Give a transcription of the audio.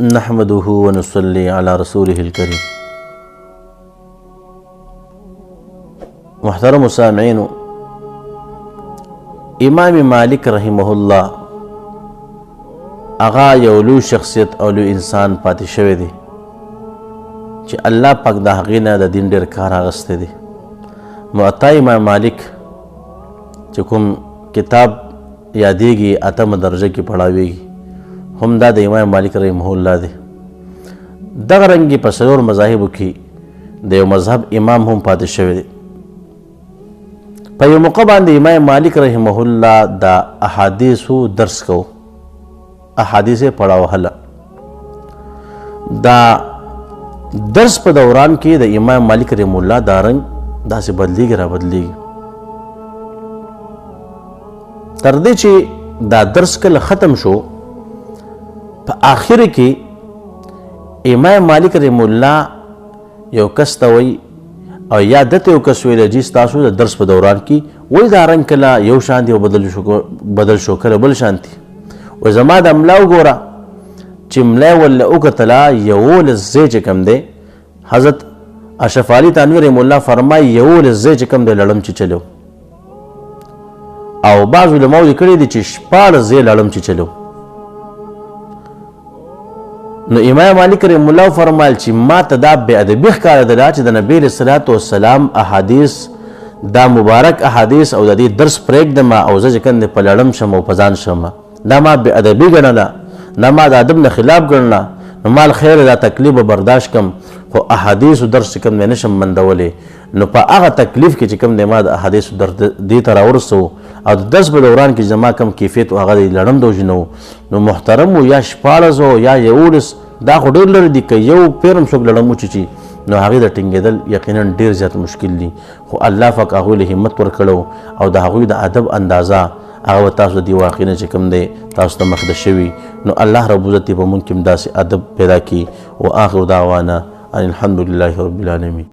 نحمده ونصلي على رسوله الكريم. محترم سامعین، امام مالک رحمهullah اغا یو لوی شخصیت او لوی انسان پاتې شوی دی چې الله پاک د هغې نه د دین ډېر کار اخیستی دی. موطا امام مالک چې کوم کتاب یادېږي 8مه درجه کې پړاویږي، هم دا د امام مالک رحمهullah دی. دغه رنګې په 4 مذاهبو کې د یو مذهب امام هم پاتې شوی دی. په یو موقع باندې امام مالک رحمهullah د احادیثو درس کو، احادیث یې پړاوهله. دا درس په دوران کې د امام مالک رحمهullah دا رنګ داسې بدلیږي را بدلیږي، تر دې چې دا درس کله ختم شو. په آخر کې امام مالک رحمهullah یو کس ته وایي او یا دته یو کس ویلی چې ستاسو د درس په دوران کې وایي دا رنګ کله یو شان دی او بدل شو کله بل شان دی. وایي زما د ملا وګوره چې ملا ورله وکتله 11 ځای چې کوم دی، حضرت اشرف علي تنویر رحمهullah فرمایي 11 ځای چې کوم دی لړم چې چلو، او بعض علماو لیکلي دي چې 14 ځای لړم چې چلو. نو امام مالک رحمهullah فرمایل چې ما ته دا بې ادبي ښکارېدله چې د نبي علیه الصلاة والسلام احادیث، دا مبارک احادیث او د دې درس پرېږدم او زه چې کوم دی په لړم شم او په ځان شم، دا ما بې ادبي ګڼله، دا ما د ادب نه خلاف ګڼله. نو مال خیر دا تکلیف به برداشت کم، خو احادیثو درس چې کوم دی نشم بندولی. نو په هغه تکلیف کې چې کوم دی ما د احادیثو دې ته راورسو او د درس په دوران کې زما کم کیفیت و هغه د لړم د وجې نه و. نو محترم و یا 14 و یا 11 دا خو ډېر لرې دي، که یو پیر هم څوک لړم وچیچي نو هغې د ټینګېدل یقینا ډېر زیات مشکل دي. خو الله پاک هغوی له همت ورکړو او د هغوی د ادب اندازه هغه به تاسو د دې واقعې نه چې کوم دی تاسو ته مخده شوي. نو الله رب العزت دې په موږ کې هم داسې ادب پیدا کړي. و آخر دعوانا ان الحمد لله رب العالمین.